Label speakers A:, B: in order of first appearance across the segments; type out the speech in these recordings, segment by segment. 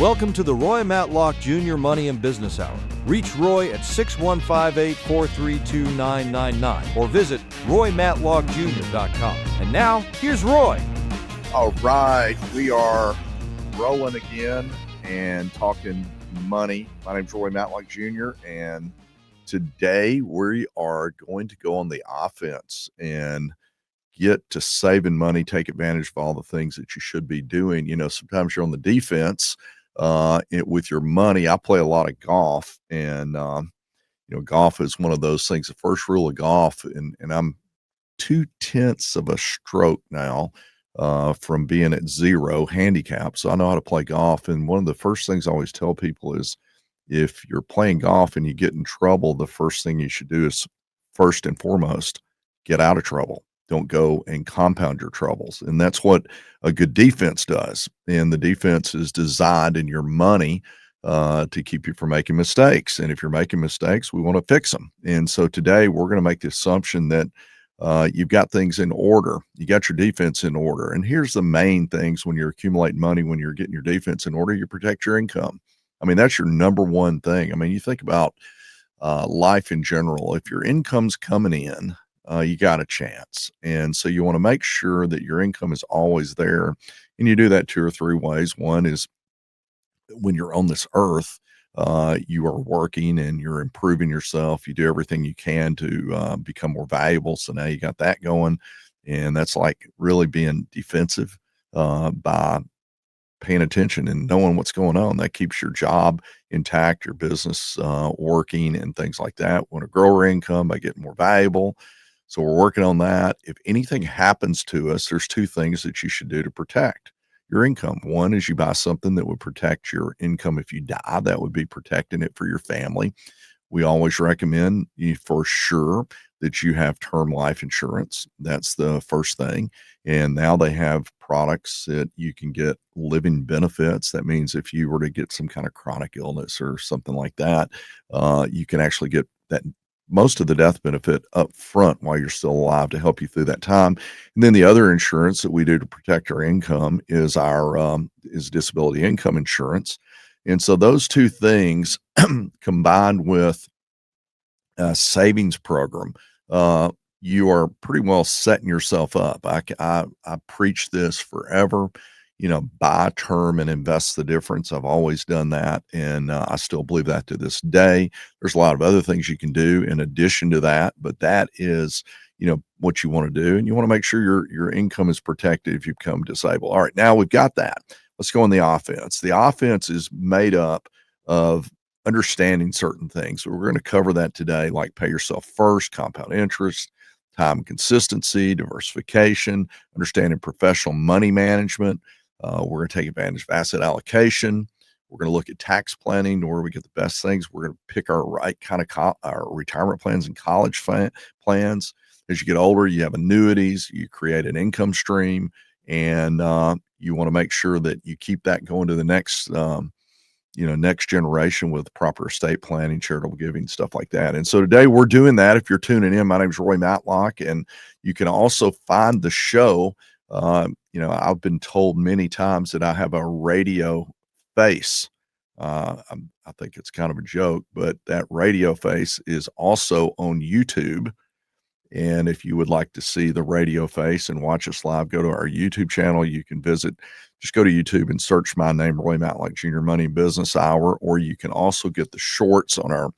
A: Welcome to the Roy Matlock Jr. Money and Business Hour. Reach Roy at 615-843-2999 or visit roymatlockjr.com. And now, here's Roy.
B: All right, we are rolling again and talking money. My name's Roy Matlock Jr. and today we are going to go on the offense and get to saving money, take advantage of all the things that you should be doing. You know, sometimes you're on the defense with your money. I play a lot of golf, and golf is one of those things. The first rule of golf, and I'm 0.2 of a stroke now from being at zero handicap, so I know how to play golf. And one of the first things I always tell people is, if you're playing golf and you get in trouble, the first thing you should do is, first and foremost, get out of trouble. Don't go and compound your troubles. And that's what a good defense does. And the defense is designed in your money to keep you from making mistakes. And if you're making mistakes, we want to fix them. And so today we're going to make the assumption that you've got things in order. You got your defense in order. And here's the main things when you're accumulating money, when you're getting your defense in order: you protect your income. I mean, that's your number one thing. I mean, you think about life in general. If your income's coming in, you got a chance. And so you want to make sure that your income is always there. And you do that 2 or 3 ways. One is, when you're on this earth, you are working and you're improving yourself. You do everything you can to become more valuable. So now you got that going. And that's like really being defensive by paying attention and knowing what's going on. That keeps your job intact, your business working, and things like that. We want to grow our income by getting more valuable. So we're working on that. If anything happens to us, there's 2 things that you should do to protect your income. One is you buy something that would protect your income if you die. That would be protecting it for your family. We always recommend you, for sure, that you have term life insurance. That's the first thing. And now they have products that you can get living benefits. That means if you were to get some kind of chronic illness or something like that, you can actually get that most of the death benefit up front while you're still alive to help you through that time. And then the other insurance that we do to protect our income is our disability income insurance. And so those 2 things combined with a savings program, you are pretty well setting yourself up. I preach this forever. Buy term and invest the difference. I've always done that, and I still believe that to this day. There's a lot of other things you can do in addition to that, but that is, what you want to do, and you want to make sure your income is protected if you become disabled. All right, now we've got that. Let's go on the offense. The offense is made up of understanding certain things. So we're going to cover that today, like pay yourself first, compound interest, time and consistency, diversification, understanding professional money management. We're going to take advantage of asset allocation. We're going to look at tax planning, where we get the best things. We're going to pick our right kind of our retirement plans and college plans. As you get older, you have annuities, you create an income stream, and you want to make sure that you keep that going to the next generation with proper estate planning, charitable giving, stuff like that. And so today we're doing that. If you're tuning in, my name is Roy Matlock, and you can also find the show. I've been told many times that I have a radio face. I think it's kind of a joke, but that radio face is also on YouTube. And if you would like to see the radio face and watch us live, go to our YouTube channel. You can just go to YouTube and search my name, Roy Matlock Jr. Money and Business Hour, or you can also get the shorts on our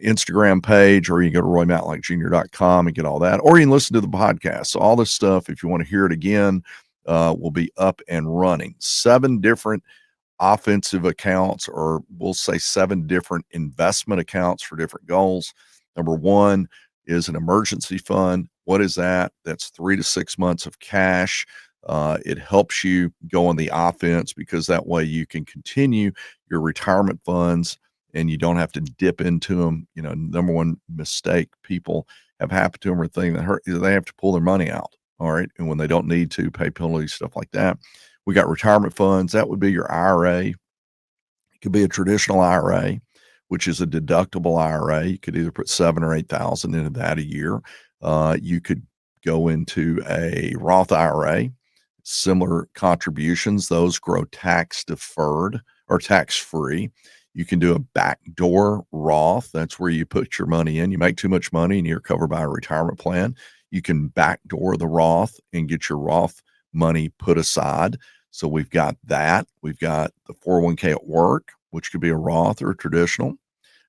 B: Instagram page, or you can go to roymatlockjr.com and get all that, or you can listen to the podcast. So all this stuff, if you want to hear it again, will be up and running. 7 different offensive accounts, or we'll say 7 different investment accounts for different goals. Number 1 is an emergency fund. What is that? That's 3 to 6 months of cash. It helps you go on the offense because that way you can continue your retirement funds and you don't have to dip into them. Number one mistake people have happened to them, or thing that hurt, is they have to pull their money out. All right. And when they don't need to, pay penalties, stuff like that. We got retirement funds. That would be your IRA. It could be a traditional IRA, which is a deductible IRA. You could either put 7,000 or 8,000 into that a year. You could go into a Roth IRA, similar contributions. Those grow tax deferred or tax-free. You can do a backdoor Roth. That's where you put your money in. You make too much money and you're covered by a retirement plan. You can backdoor the Roth and get your Roth money put aside. So we've got that. We've got the 401k at work, which could be a Roth or a traditional.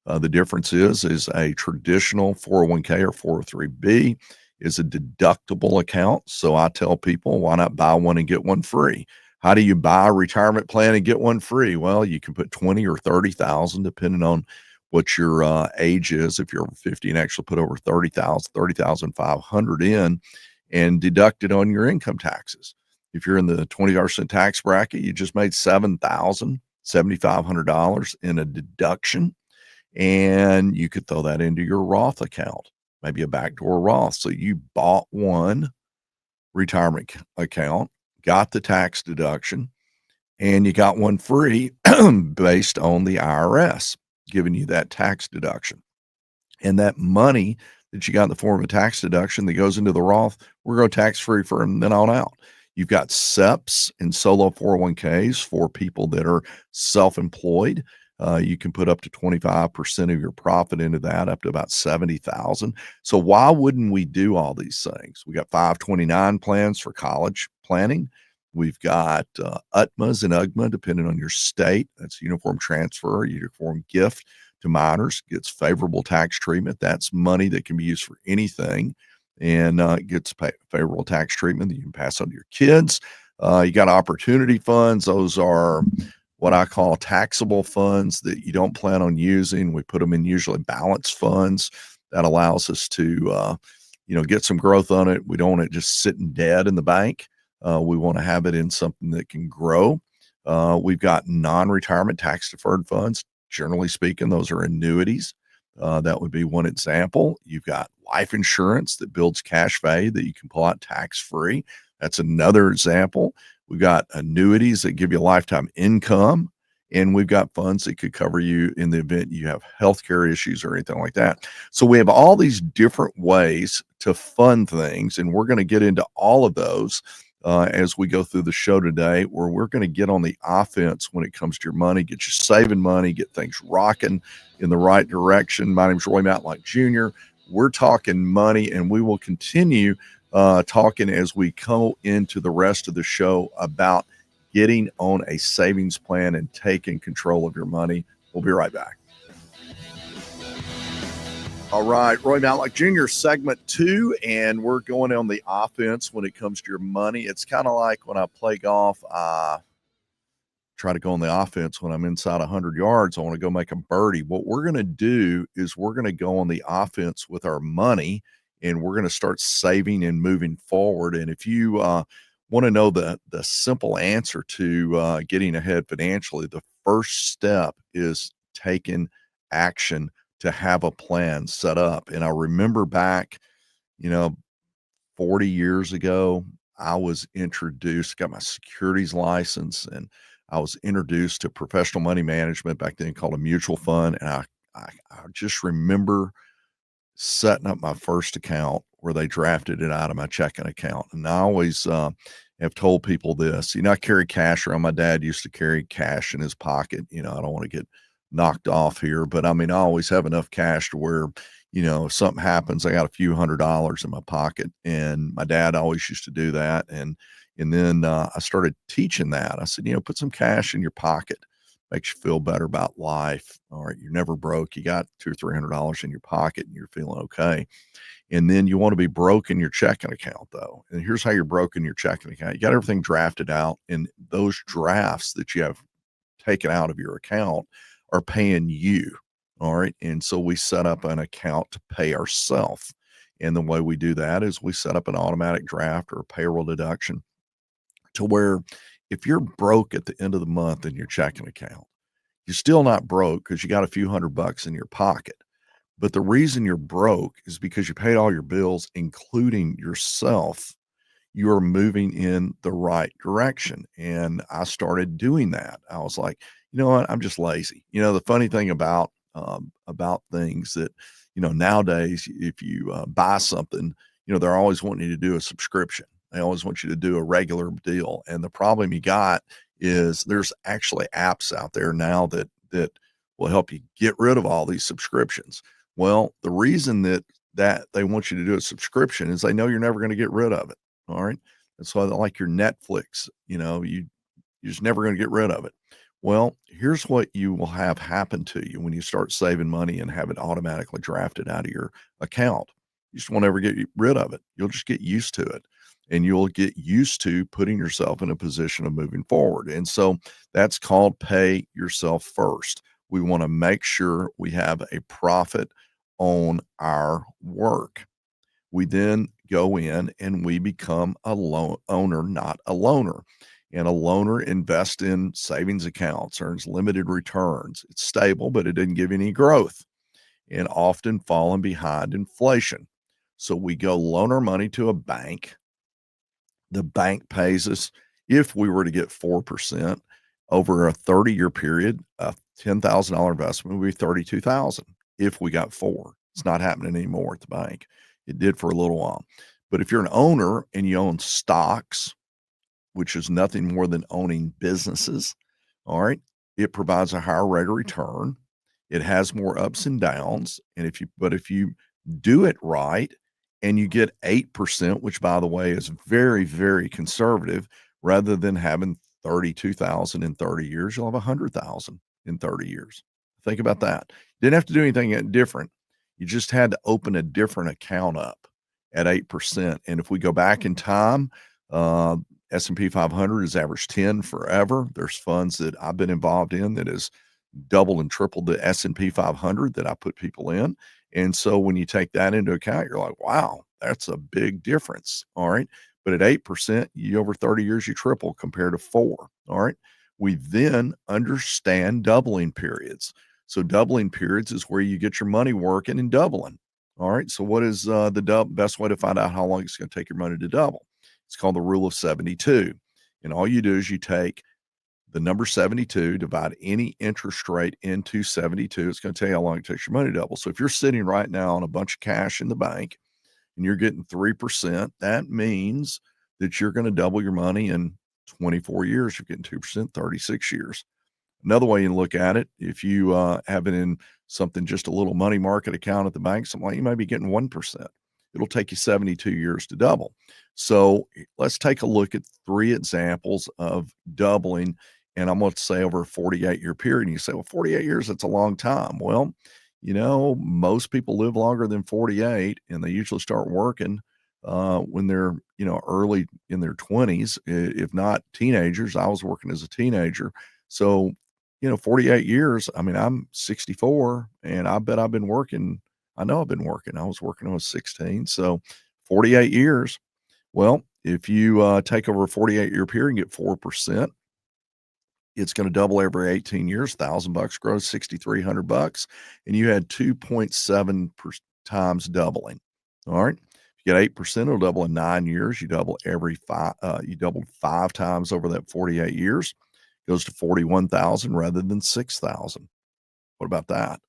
B: The difference is a traditional 401k or 403b is a deductible account. So I tell people, why not buy one and get one free? How do you buy a retirement plan and get one free? Well, you can put 20 or 30,000, depending on what your age is. If you're over 50 and actually put over 30,500 in and deduct it on your income taxes. If you're in the 20% tax bracket, you just made $7,500 in a deduction, and you could throw that into your Roth account, maybe a backdoor Roth. So you bought one retirement account, got the tax deduction, and you got one free based on the IRS giving you that tax deduction. And that money that you got in the form of a tax deduction that goes into the Roth, we're going tax-free from then on out. You've got SEPs and solo 401ks for people that are self-employed. You can put up to 25% of your profit into that, up to about 70,000. So why wouldn't we do all these things? We got 529 plans for college planning. We've got UTMAs and UGMA, depending on your state. That's uniform transfer, uniform gift to minors, gets favorable tax treatment. That's money that can be used for anything, and gets favorable tax treatment that you can pass on to your kids. You got opportunity funds. Those are what I call taxable funds that you don't plan on using. We put them in usually balanced funds. That allows us to, get some growth on it. We don't want it just sitting dead in the bank. We want to have it in something that can grow. We've got non-retirement tax deferred funds. Generally speaking, those are annuities. That would be one example. You've got life insurance that builds cash value that you can pull out tax-free. That's another example. We've got annuities that give you lifetime income, and we've got funds that could cover you in the event you have healthcare issues or anything like that. So we have all these different ways to fund things, and we're going to get into all of those as we go through the show today, where we're going to get on the offense when it comes to your money, get you saving money, get things rocking in the right direction. My name is Roy Matlock Jr. We're talking money, and we will continue talking as we go into the rest of the show about getting on a savings plan and taking control of your money. We'll be right back. All right, Roy Matlock Jr., segment 2, and we're going on the offense when it comes to your money. It's kind of like when I play golf, I try to go on the offense when I'm inside 100 yards. I want to go make a birdie. What we're going to do is we're going to go on the offense with our money, and we're going to start saving and moving forward. And if you want to know the simple answer to getting ahead financially, the first step is taking action to have a plan set up. And I remember back, 40 years ago, I was introduced, got my securities license, and I was introduced to professional money management back then called a mutual fund. And I just remember setting up my first account where they drafted it out of my checking account. And I always have told people this, I carry cash around. My dad used to carry cash in his pocket. I don't want to get knocked off here, but I always have enough cash to where, if something happens, I got a few $100s in my pocket. And my dad always used to do that. And then I started teaching that. I said, put some cash in your pocket, makes you feel better about life. All right. You're never broke. You got $200 or $300 in your pocket and you're feeling okay. And then you want to be broke in your checking account, though. And here's how you're broke in your checking account. You got everything drafted out, and those drafts that you have taken out of your account are paying you. All right. And so we set up an account to pay ourselves. And the way we do that is we set up an automatic draft or a payroll deduction to where if you're broke at the end of the month in your checking account, you're still not broke because you got a few $100 in your pocket. But the reason you're broke is because you paid all your bills, including yourself. You're moving in the right direction. And I started doing that. I was like, you know what? I'm just lazy. The funny thing about things that, nowadays, if you buy something, they're always wanting you to do a subscription. They always want you to do a regular deal. And the problem you got is there's actually apps out there now that will help you get rid of all these subscriptions. Well, the reason that they want you to do a subscription is they know you're never going to get rid of it. All right. That's why, like your Netflix, you're just never going to get rid of it. Well, here's what you will have happen to you when you start saving money and have it automatically drafted out of your account. You just won't ever get rid of it. You'll just get used to it, and you'll get used to putting yourself in a position of moving forward. And so that's called pay yourself first. We want to make sure we have a profit on our work. We then go in and we become a loan owner, not a loaner. And a loaner invests in savings accounts, earns limited returns. It's stable, but it didn't give any growth and often falling behind inflation. So we go loan our money to a bank. The bank pays us, if we were to get 4% over a 30-year period, a $10,000 investment would be $32,000 if we got 4. It's not happening anymore at the bank. It did for a little while. But if you're an owner and you own stocks, which is nothing more than owning businesses, all right, it provides a higher rate of return. It has more ups and downs. And if you do it right and you get 8%, which by the way is very, very conservative, rather than having 32,000 in 30 years, you'll have 100,000 in 30 years. Think about that. You didn't have to do anything different. You just had to open a different account up at 8%. And if we go back in time, S&P 500 has averaged 10 forever. There's funds that I've been involved in that has doubled and tripled the S&P 500 that I put people in. And so when you take that into account, you're like, wow, that's a big difference. All right. But at 8%, you over 30 years, you triple compared to 4. All right. We then understand doubling periods. So doubling periods is where you get your money working and doubling. All right. So what is the best way to find out how long it's going to take your money to double? It's called the rule of 72. And all you do is you take the number 72, divide any interest rate into 72. It's going to tell you how long it takes your money to double. So if you're sitting right now on a bunch of cash in the bank and you're getting 3%, that means that you're going to double your money in 24 years. You're getting 2%, 36 years. Another way you can look at it, if you have it in something, just a little money market account at the bank, something like, you might be getting 1%. It'll take you 72 years to double. So let's take a look at 3 examples of doubling. And I'm going to say over a 48-year period. And you say, well, 48 years, that's a long time. Well, most people live longer than 48, and they usually start working when they're, early in their 20s, if not teenagers. I was working as a teenager. So, 48 years, I mean, I'm 64, and I bet I've been working. I know I've been working. I was working when I was 16. So 48 years. Well, if you take over a 48-year period and get 4%, it's going to double every 18 years. $1,000 grows $6,300, and you had 2.7 times doubling. All right. If you get 8%, it'll double in 9 years. You double every 5. You doubled 5 times over that 48 years. It goes to 41,000 rather than 6,000. What about that?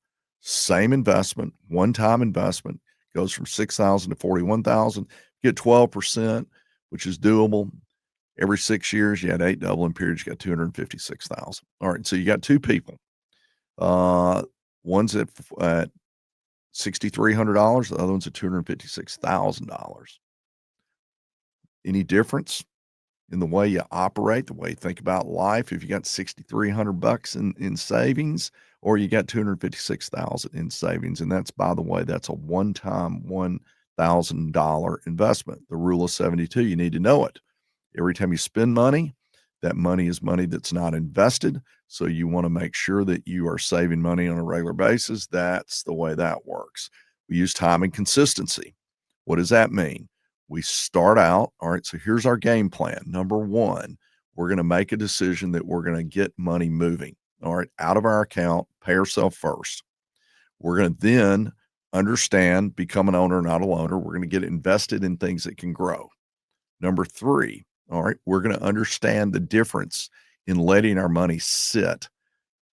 B: Same investment, one-time investment, goes from 6,000 to 41,000. Get 12%, which is doable. Every 6 years, you had 8 doubling periods, you got 256,000. All right, so you got 2 people. One's at $6,300, the other one's at $256,000. Any difference in the way you operate, the way you think about life? If you got $6,300 in savings, or you got $256,000 in savings, and that's, by the way, that's a one-time $1,000 investment. The rule of 72, you need to know it. Every time you spend money, that money is money that's not invested. So you want to make sure that you are saving money on a regular basis. That's the way that works. We use time and consistency. What does that mean? We start out, all right, so here's our game plan. Number 1, we're going to make a decision that we're going to get money moving, all right, out of our account, pay ourselves first. We're going to then understand, become an owner, not a loaner. We're going to get invested in things that can grow. Number 3, all right, we're going to understand the difference in letting our money sit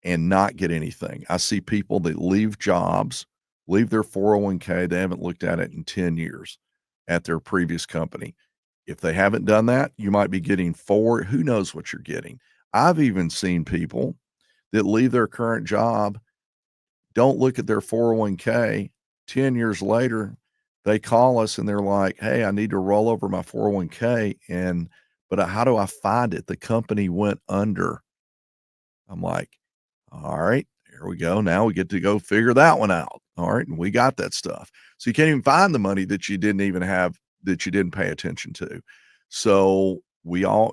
B: and not get anything. I see people that leave jobs, leave their 401k, they haven't looked at it in 10 years at their previous company. If they haven't done that, you might be getting 4. Who knows what you're getting? I've even seen people that leave their current job, don't look at their 401k. 10 years later, they call us and they're like, "Hey, I need to roll over my 401k, but how do I find it? The company went under." I'm like, "All right, here we go. Now we get to go figure that one out." All right, and we got that stuff. So you can't even find the money that you didn't even have, that you didn't pay attention to. So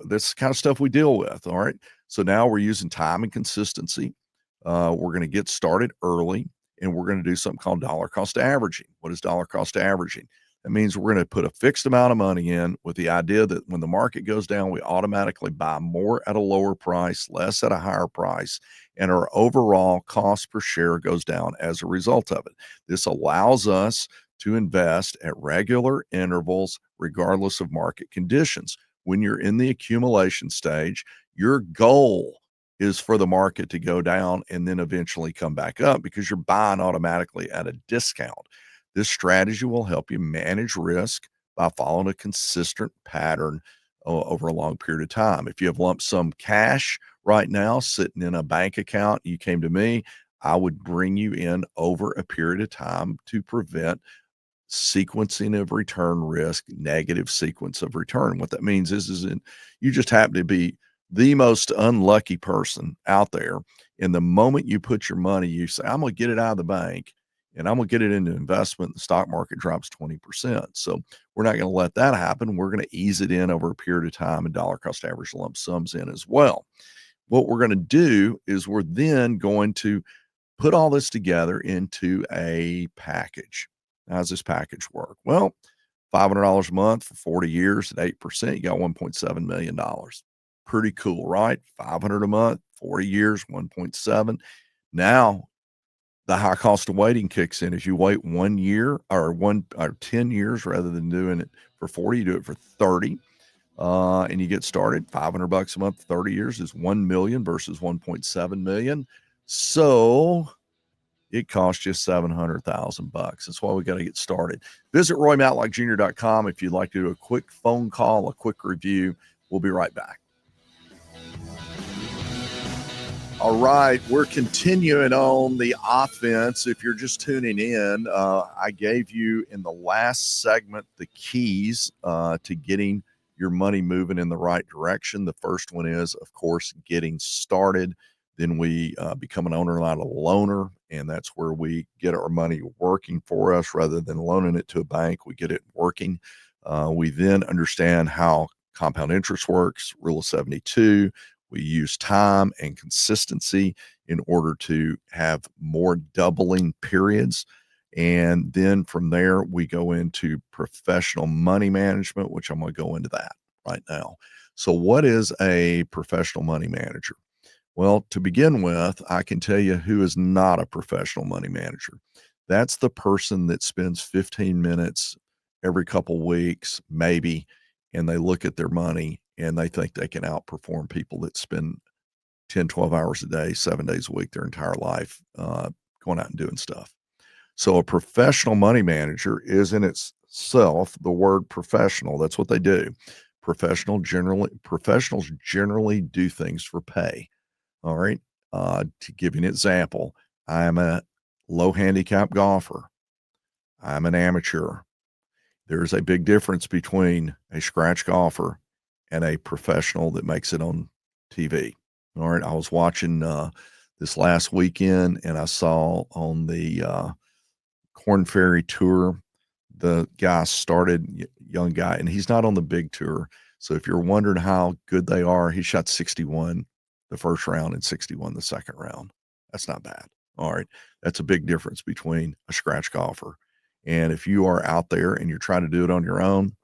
B: this kind of stuff we deal with. All right. So now we're using time and consistency. We're going to get started early, and we're going to do something called dollar cost averaging. What is dollar cost averaging? That means we're going to put a fixed amount of money in with the idea that when the market goes down, we automatically buy more at a lower price, less at a higher price, and our overall cost per share goes down as a result of it. This allows us to invest at regular intervals, regardless of market conditions. When you're in the accumulation stage, your goal is for the market to go down and then eventually come back up, because you're buying automatically at a discount. This strategy will help you manage risk by following a consistent pattern over a long period of time. If you have lump sum cash right now sitting in a bank account, you came to me, I would bring you in over a period of time to prevent sequencing of return risk, negative sequence of return. What that means is you just happen to be the most unlucky person out there. And the moment you put your money, you say, "I'm going to get it out of the bank and I'm going to get it into investment." The stock market drops 20%. So we're not going to let that happen. We're going to ease it in over a period of time and dollar cost average lump sums in as well. What we're going to do is we're then going to put all this together into a package. How does this package work? Well, $500 a month for 40 years at 8%, you got $1.7 million. Pretty cool, right? 500 a month, 40 years, 1.7. Now, the high cost of waiting kicks in. If you wait 1 year or 10 years rather than doing it for 40, you do it for 30. And you get started. $500 a month, 30 years is 1 million versus 1.7 million. So it costs you $700,000. That's why we got to get started. Visit RoyMatlockJr.com if you'd like to do a quick phone call, a quick review. We'll be right back. All right, we're continuing on the offense. If you're just tuning in, I gave you in the last segment the keys to getting your money moving in the right direction. The first one is, of course, getting started. Then we become an owner, not a loaner, and that's where we get our money working for us rather than loaning it to a bank. We get it working. We then understand how compound interest works, Rule of 72. We use time and consistency in order to have more doubling periods. And then from there, we go into professional money management, which I'm going to go into that right now. So what is a professional money manager? Well, to begin with, I can tell you who is not a professional money manager. That's the person that spends 15 minutes every couple weeks, maybe, and they look at their money and they think they can outperform people that spend 10, 12 hours a day, 7 days a week, their entire life, going out and doing stuff. So a professional money manager is in itself the word professional. That's what they do. Professionals generally do things for pay. All right. To give you an example, I am a low handicap golfer. I'm an amateur. There's a big difference between a scratch golfer and a professional that makes it on TV. All right. I was watching this last weekend and I saw on the Corn Ferry Tour, the guy started, young guy, and he's not on the big tour. So if you're wondering how good they are, he shot 61 the first round and 61 the second round. That's not bad. All right. That's a big difference between a scratch golfer. And if you are out there and you're trying to do it on your own,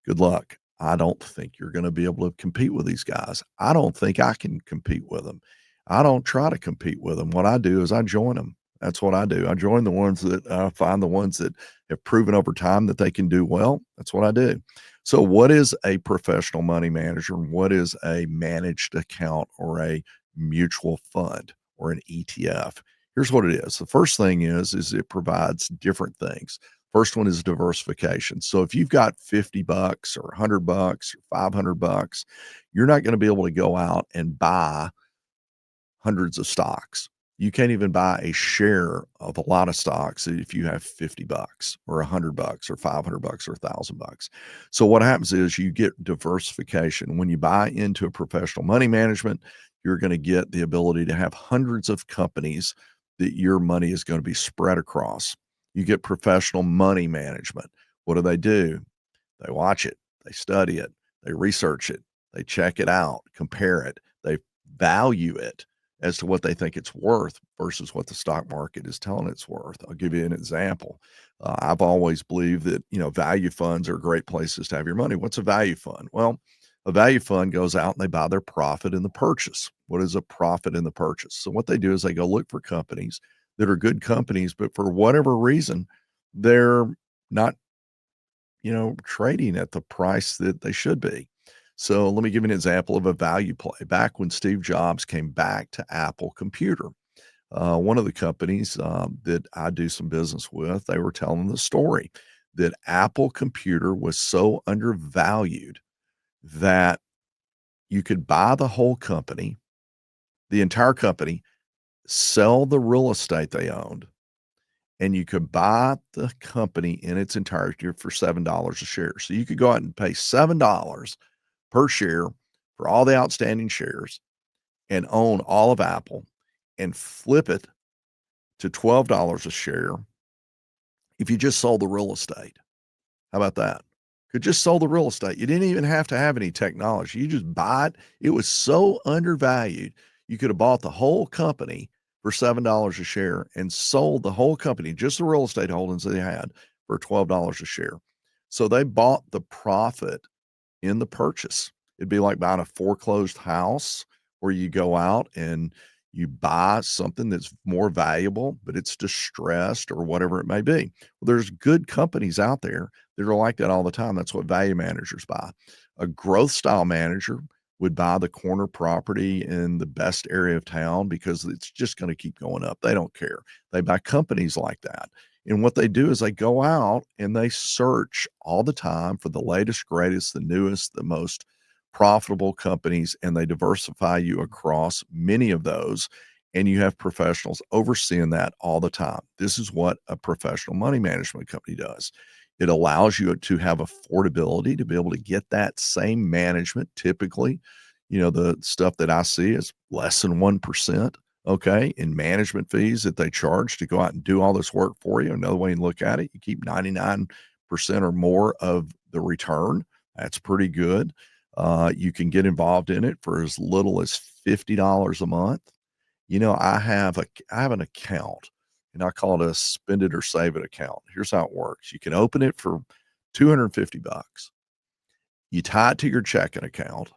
B: good luck. I don't think you're going to be able to compete with these guys. I don't think I can compete with them. I don't try to compete with them. What I do is I join them. That's what I do. I join the ones that I find the ones that have proven over time that they can do well. That's what I do. So what is a professional money manager and what is a managed account or a mutual fund or an ETF? Here's what it is. The first thing is it provides different things. First one is diversification. So if you've got $50 or $100 or $500, you're not going to be able to go out and buy hundreds of stocks. You can't even buy a share of a lot of stocks if you have $50 or $100 or $500 or $1,000. So what happens is you get diversification. When you buy into a professional money management, you're going to get the ability to have hundreds of companies that your money is going to be spread across. You get professional money management. What do? They watch it, they study it, they research it, they check it out, compare it, they value it as to what they think it's worth versus what the stock market is telling it's worth. I'll give you an example. I've always believed that, value funds are great places to have your money. What's a value fund? Well, a value fund goes out and they buy their profit in the purchase. What is a profit in the purchase? So what they do is they go look for companies that are good companies, but for whatever reason, they're not, trading at the price that they should be. So let me give you an example of a value play. Back when Steve Jobs came back to Apple Computer, one of the companies that I do some business with, they were telling the story that Apple Computer was so undervalued that you could buy the whole company, the entire company, sell the real estate they owned, and you could buy the company in its entirety for $7 a share. So you could go out and pay $7 per share for all the outstanding shares and own all of Apple and flip it to $12 a share if you just sold the real estate. How about that? Could just sold the real estate. You didn't even have to have any technology. You just buy it. It was so undervalued. You could have bought the whole company for $7 a share and sold the whole company, just the real estate holdings they had, for $12 a share. So they bought the profit in the purchase. It'd be like buying a foreclosed house where you go out and you buy something that's more valuable, but it's distressed or whatever it may be. Well, there's good companies out there that are like that all the time. That's what value managers buy. A growth style manager would buy the corner property in the best area of town because it's just going to keep going up. They don't care. They buy companies like that. And what they do is they go out and they search all the time for the latest, greatest, the newest, the most profitable companies, and they diversify you across many of those. And you have professionals overseeing that all the time. This is what a professional money management company does. It allows you to have affordability to be able to get that same management. Typically, the stuff that I see is less than 1%. Okay, in management fees that they charge to go out and do all this work for you. Another way to look at it, you keep 99% or more of the return. That's pretty good. You can get involved in it for as little as $50 a month. I have an account, and I call it a spend it or save it account. Here's how it works. You can open it for $250. You tie it to your checking account,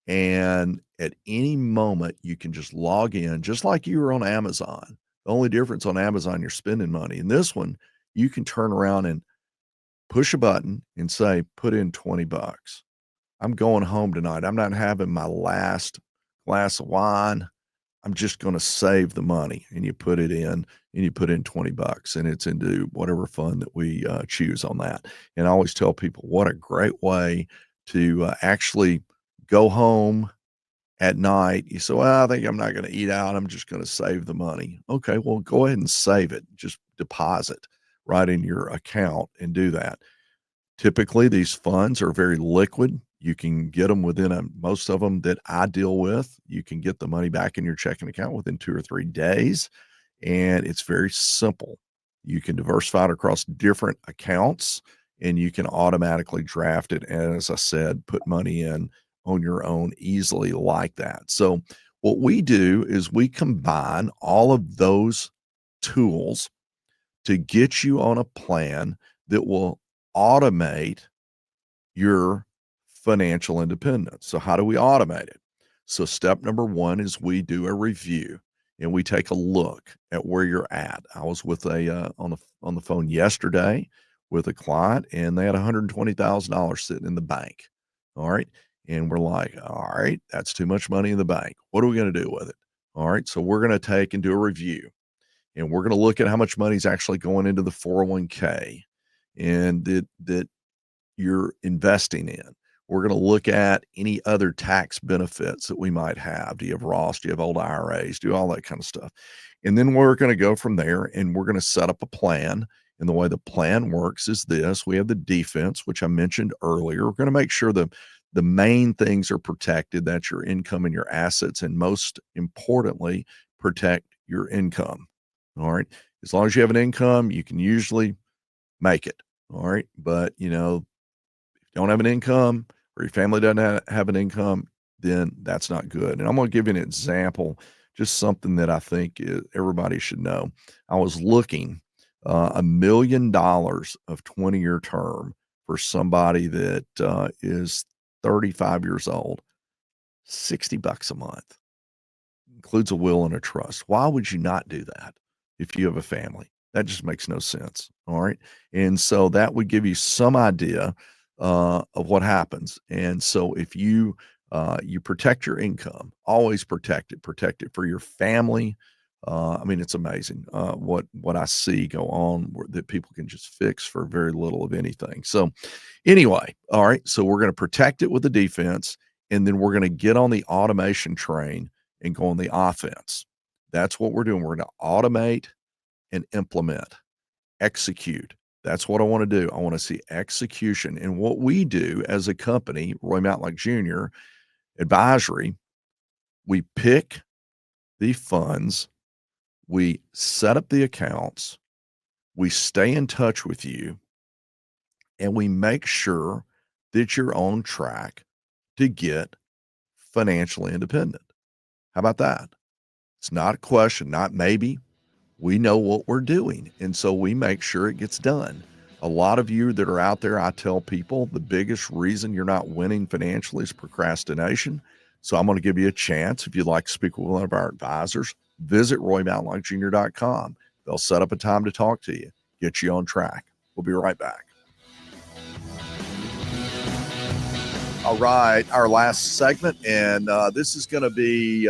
B: and at any moment you can just log in, just like you were on Amazon. The only difference on Amazon, you're spending money. In this one, you can turn around and push a button and say, put in $20. I'm going home tonight. I'm not having my last glass of wine. I'm just going to save the money. And you put it in, and you put in $20, and it's into whatever fund that we choose on that. And I always tell people what a great way to actually go home at night. You say, well, I think I'm not going to eat out. I'm just going to save the money. Okay, well, go ahead and save it. Just deposit right in your account and do that. Typically, these funds are very liquid. You can get them within most of them that I deal with. You can get the money back in your checking account within 2 or 3 days. And it's very simple. You can diversify it across different accounts, and you can automatically draft it. And as I said, put money in on your own easily like that. So what we do is we combine all of those tools to get you on a plan that will automate your financial independence. So how do we automate it? So step number 1 is we do a review and we take a look at where you're at. I was with on the phone yesterday with a client, and they had $120,000 sitting in the bank. All right. And we're like, all right, that's too much money in the bank. What are we going to do with it? All right. So we're going to take and do a review, and we're going to look at how much money is actually going into the 401k. and that you're investing in. We're going to look at any other tax benefits that we might have. Do you have Roths? Do you have old IRAs? Do all that kind of stuff. And then we're going to go from there and we're going to set up a plan. And the way the plan works is this: we have the defense, which I mentioned earlier. We're going to make sure the main things are protected. That's your income and your assets. And most importantly, protect your income. All right. As long as you have an income, you can usually make it. All right. But, don't have an income or your family doesn't have an income, then that's not good. And I'm going to give you an example, just something that I think everybody should know. I was looking $1 million of 20-year term for somebody that is 35 years old, $60 a month, includes a will and a trust. Why would you not do that if you have a family? That just makes no sense. All right. And so that would give you some idea of what happens. And so if you protect your income, always protect it for your family. I mean, it's amazing what I see go on that people can just fix for very little of anything. So anyway, all right. So we're going to protect it with the defense, and then we're going to get on the automation train and go on the offense. That's what we're doing. We're going to automate and implement, execute. That's what I want to do. I want to see execution. And what we do as a company, Roy Matlock Jr. Advisory, we pick the funds, we set up the accounts, we stay in touch with you, and we make sure that you're on track to get financially independent. How about that? It's not a question, not maybe. We know what we're doing, and so we make sure it gets done. A lot of you that are out there, I tell people the biggest reason you're not winning financially is procrastination. So I'm going to give you a chance. If you'd like to speak with one of our advisors, visit roymatlockjr.com. They'll set up a time to talk to you, get you on track. We'll be right back. All right, our last segment, and this is going to be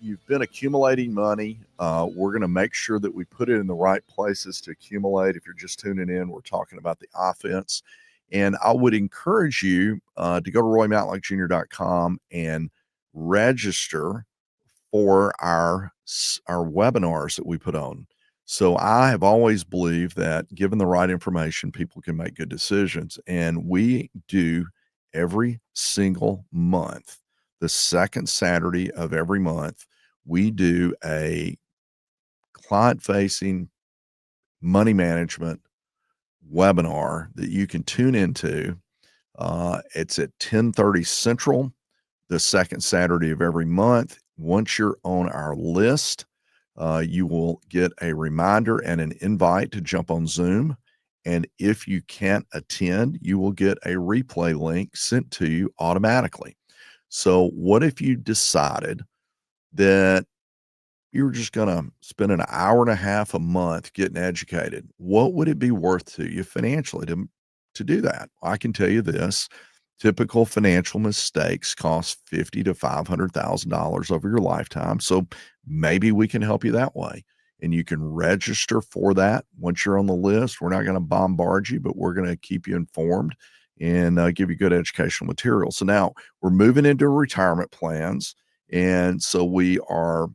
B: you've been accumulating money. We're going to make sure that we put it in the right places to accumulate. If you're just tuning in, we're talking about the offense. And I would encourage you to go to roymatlockjr.com and register for our webinars that we put on. So I have always believed that given the right information, people can make good decisions. And we do every single month, the second Saturday of every month, we do a client-facing money management webinar that you can tune into. It's at 10:30 Central, the second Saturday of every month. Once you're on our list, you will get a reminder and an invite to jump on Zoom. And if you can't attend, you will get a replay link sent to you automatically. So what if you decided that you were just going to spend an hour and a half a month getting educated? What would it be worth to you financially to do that? I can tell you this: typical financial mistakes cost $50,000 to $500,000 over your lifetime. So maybe we can help you that way. And you can register for that once you're on the list. We're not going to bombard you, but we're going to keep you informed and give you good educational material. So now we're moving into retirement plans. And so we are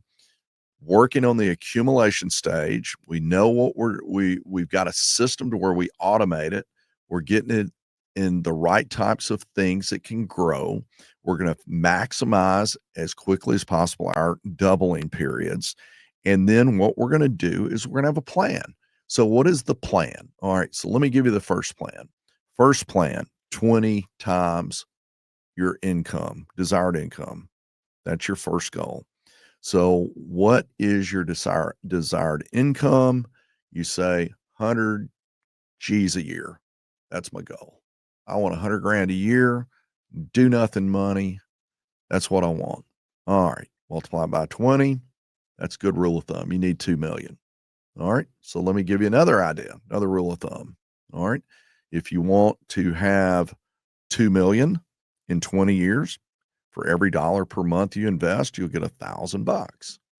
B: working on the accumulation stage. We know what we've got a system to where we automate it. We're getting it in the right types of things that can grow. We're going to maximize as quickly as possible our doubling periods. And then what we're going to do is we're going to have a plan. So what is the plan? All right. So let me give you the first plan. First plan, 20 times your income, desired income. That's your first goal. So what is your desired income? You say 100 G's a year. That's my goal. I want 100 grand a year, do nothing money. That's what I want. All right. Multiply by 20. That's a good rule of thumb. You need 2 million. All right. So let me give you another idea, another rule of thumb. All right. If you want to have 2 million in 20 years, for every dollar per month you invest, you'll get $1,000. How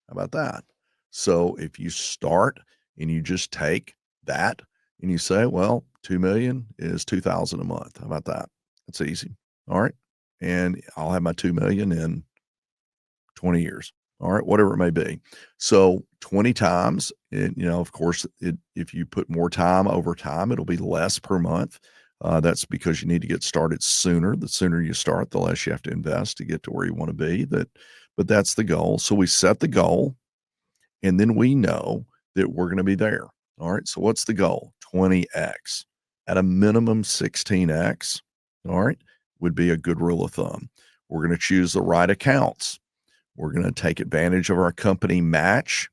B: about that? So if you start and you just take that And you say, well, 2 million is 2,000 a month. How about that? That's easy. All right. And I'll have my 2 million in 20 years. All right, whatever it may be. So 20 times, of course, if you put more time over time, it'll be less per month. That's because you need to get started sooner. The sooner you start, the less you have to invest to get to where you want to be. But that's the goal. So we set the goal, and then we know that we're going to be there. All right. So what's the goal? 20x. At a minimum, 16x. All right, would be a good rule of thumb. We're going to choose the right accounts. We're going to take advantage of our company match,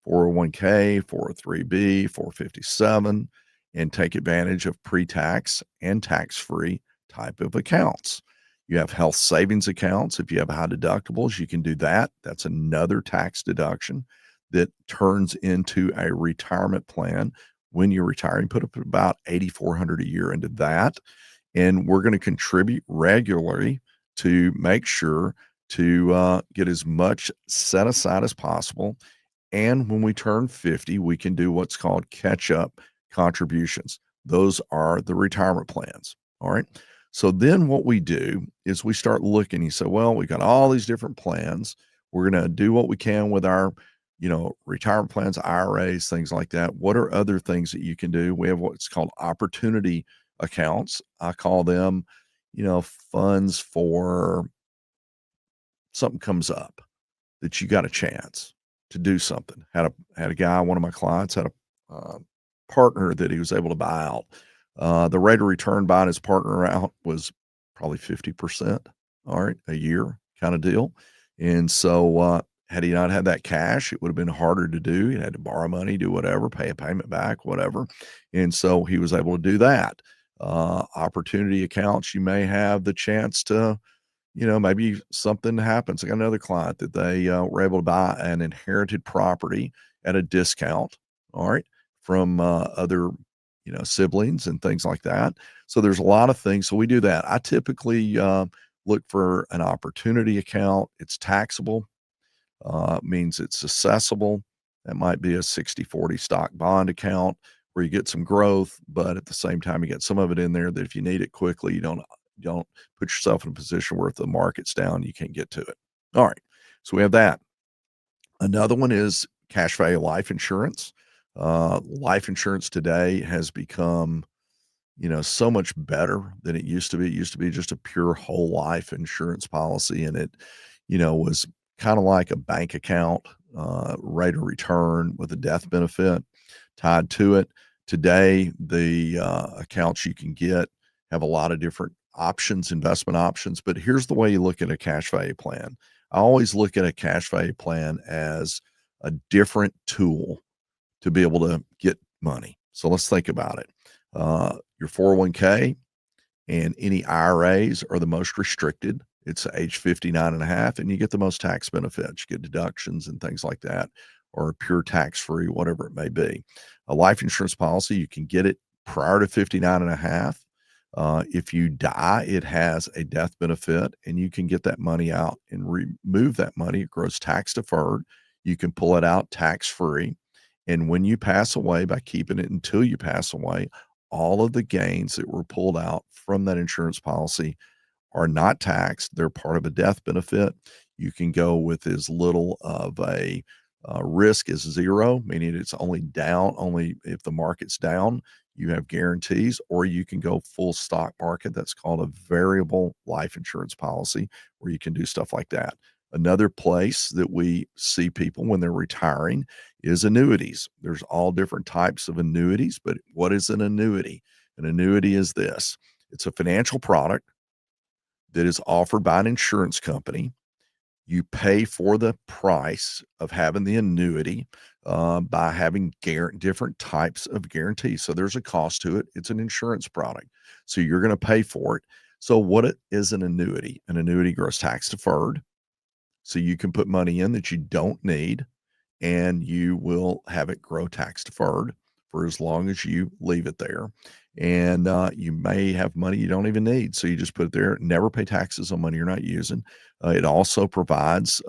B: 401k, 403b, 457, and take advantage of pre-tax and tax-free type of accounts. You have health savings accounts. If you have high deductibles, you can do that. That's another tax deduction that turns into a retirement plan. When you retire, you put up about $8,400 a year into that. And we're going to contribute regularly to make sure to get as much set aside as possible. And when we turn 50, we can do what's called catch-up contributions. Those are the retirement plans. All right. So then what we do is we start looking. You say, well, we got all these different plans. We're going to do what we can with our, retirement plans, IRAs, things like that. What are other things that you can do? We have what's called opportunity accounts. I call them, funds for something comes up that you got a chance to do something. Had a guy, one of my clients had a partner that he was able to buy out. The rate of return buying his partner out was probably 50%, all right, a year kind of deal. And so had he not had that cash, it would have been harder to do. He had to borrow money, do whatever, pay a payment back, whatever. And so he was able to do that. Opportunity accounts, you may have the chance to, maybe something happens. I got another client that they were able to buy an inherited property at a discount, all right, from other, siblings and things like that. So there's a lot of things. So we do that. I typically look for an opportunity account. It's taxable, means it's accessible. That might be a 60-40 stock bond account where you get some growth, but at the same time, you get some of it in there that if you need it quickly, you don't put yourself in a position where if the market's down, you can't get to it. All right. So we have that. Another one is cash value life insurance. Life insurance today has become, so much better than it used to be. It used to be just a pure whole life insurance policy, and it, was kind of like a bank account, rate of return with a death benefit tied to it. Today, the accounts you can get have a lot of different options, investment options. But here's the way you look at a cash value plan. I always look at a cash value plan as a different tool to be able to get money. So let's think about it. Your 401k and any IRAs are the most restricted. It's age 59 and a half, and you get the most tax benefits. You get deductions and things like that, or pure tax-free, whatever it may be. A life insurance policy, you can get it prior to 59 and a half. If you die, it has a death benefit, and you can get that money out and remove that money. It grows tax deferred. You can pull it out tax-free. And when you pass away, by keeping it until you pass away, all of the gains that were pulled out from that insurance policy are not taxed. They're part of a death benefit. You can go with as little of a risk as zero, meaning it's only if the market's down, you have guarantees, or you can go full stock market. That's called a variable life insurance policy, where you can do stuff like that. Another place that we see people when they're retiring is annuities. There's all different types of annuities, but what is an annuity? An annuity is this. It's a financial product that is offered by an insurance company. You pay for the price of having the annuity by having different types of guarantees. So there's a cost to it. It's an insurance product. So you're going to pay for it. So what is an annuity? An annuity grows tax deferred. So you can put money in that you don't need, and you will have it grow tax deferred for as long as you leave it there. And you may have money you don't even need. So you just put it there, never pay taxes on money you're not using. It also provides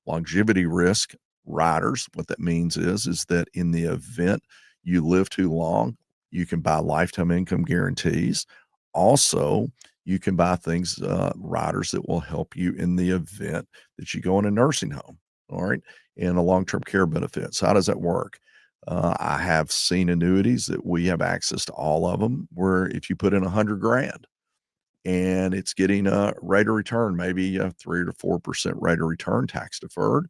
B: longevity risk riders. What that means is that in the event you live too long, You can buy lifetime income guarantees. Also, you can buy things, riders that will help you in the event that you go in a nursing home, all right, and a long-term care benefit. So how does that work? I have seen annuities that we have access to all of them, where if you put in 100 grand and it's getting a rate of return, maybe a 3 to 4% rate of return, tax deferred.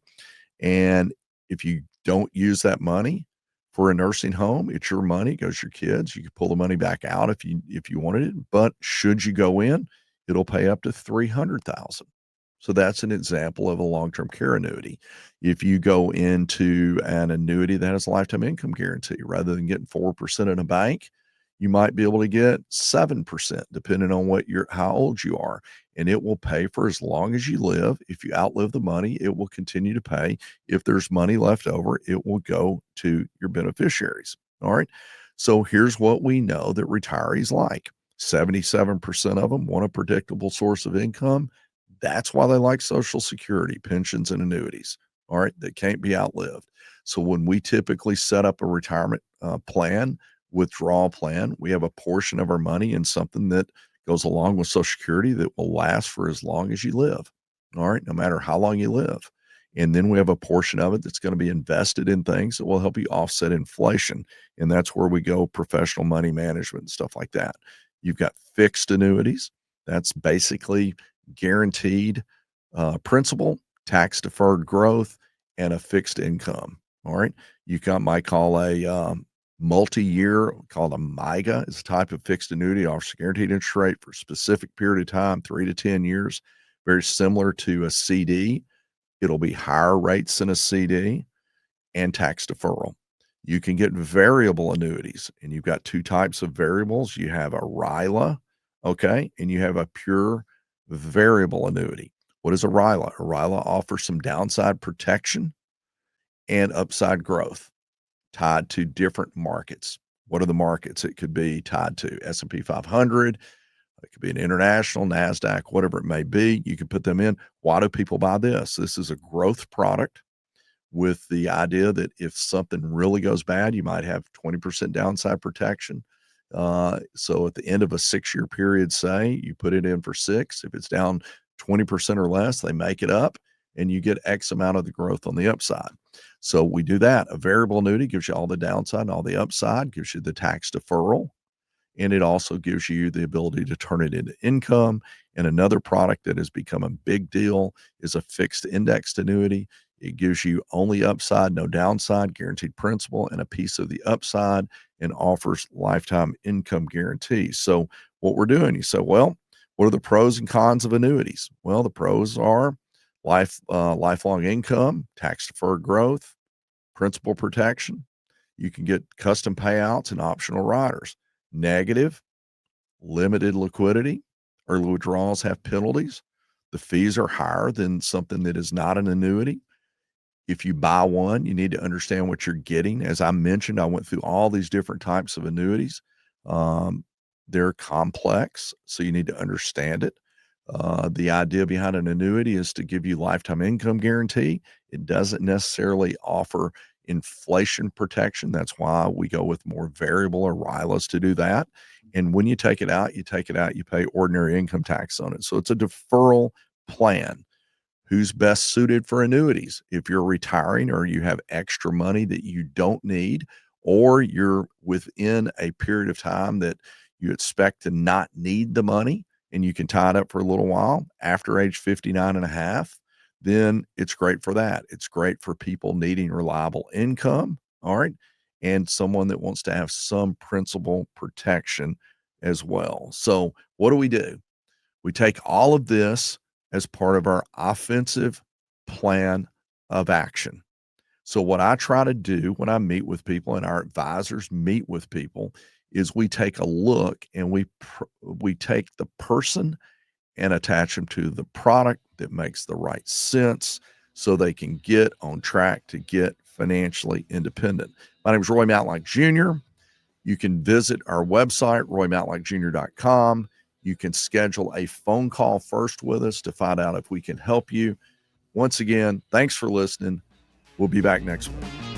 B: And if you don't use that money for a nursing home, it's your money, it goes to your kids. You can pull the money back out if you wanted it. But should you go in, it'll pay up to 300,000. So that's an example of a long-term care annuity. If you go into an annuity that has a lifetime income guarantee, rather than getting 4% in a bank, you might be able to get 7%, depending on how old you are. And it will pay for as long as you live. If you outlive the money, it will continue to pay. If there's money left over, it will go to your beneficiaries. All right. So here's what we know that retirees like. 77% of them want a predictable source of income. That's why they like Social Security, pensions, and annuities. All right. That can't be outlived. So when we typically set up a retirement plan, withdrawal plan, we have a portion of our money in something that goes along with Social Security that will last for as long as you live. All right. No matter how long you live. And then we have a portion of it that's going to be invested in things that will help you offset inflation. And that's where we go professional money management and stuff like that. You've got fixed annuities. That's basically guaranteed principal, tax deferred growth, and a fixed income. All right. You might call a multi-year, called a MIGA, is a type of fixed annuity, offers a guaranteed interest rate for a specific period of time, 3 to 10 years, very similar to a CD. It'll be higher rates than a CD and tax deferral. You can get variable annuities, and you've got two types of variables. You have a RILA, okay, and you have a pure variable annuity. What is a RILA? A RILA offers some downside protection and upside growth tied to different markets. What are the markets? It could be tied to S&P 500. It could be an international, NASDAQ, whatever it may be. You can put them in. Why do people buy this? This is a growth product with the idea that if something really goes bad, you might have 20% downside protection. So at the end of a 6-year period, say, you put it in for 6. If it's down 20% or less, they make it up and you get X amount of the growth on the upside. So we do that. A variable annuity gives you all the downside and all the upside, gives you the tax deferral, and it also gives you the ability to turn it into income. And another product that has become a big deal is a fixed indexed annuity. It gives you only upside, no downside, guaranteed principal, and a piece of the upside, and offers lifetime income guarantees. So what we're doing, you say, well, what are the pros and cons of annuities? Well, the pros are lifelong income, tax deferred growth, principal protection. You can get custom payouts and optional riders. Negative, limited liquidity. Early withdrawals have penalties. The fees are higher than something that is not an annuity. If you buy one, you need to understand what you're getting. As I mentioned, I went through all these different types of annuities. They're complex, so you need to understand it. The idea behind an annuity is to give you lifetime income guarantee. It doesn't necessarily offer inflation protection. That's why we go with more variable or RILAs to do that. And when you take it out, you pay ordinary income tax on it. So it's a deferral plan. Who's best suited for annuities? If you're retiring or you have extra money that you don't need, or you're within a period of time that you expect to not need the money and you can tie it up for a little while after age 59 and a half, then it's great for that. It's great for people needing reliable income. All right. And someone that wants to have some principal protection as well. So what do? We take all of this as part of our offensive plan of action. So what I try to do when I meet with people and our advisors meet with people is we take a look and we take the person and attach them to the product that makes the right sense so they can get on track to get financially independent. My name is Roy Matlock Jr. You can visit our website, roymatlockjr.com. You can schedule a phone call first with us to find out if we can help you. Once again, thanks for listening. We'll be back next week.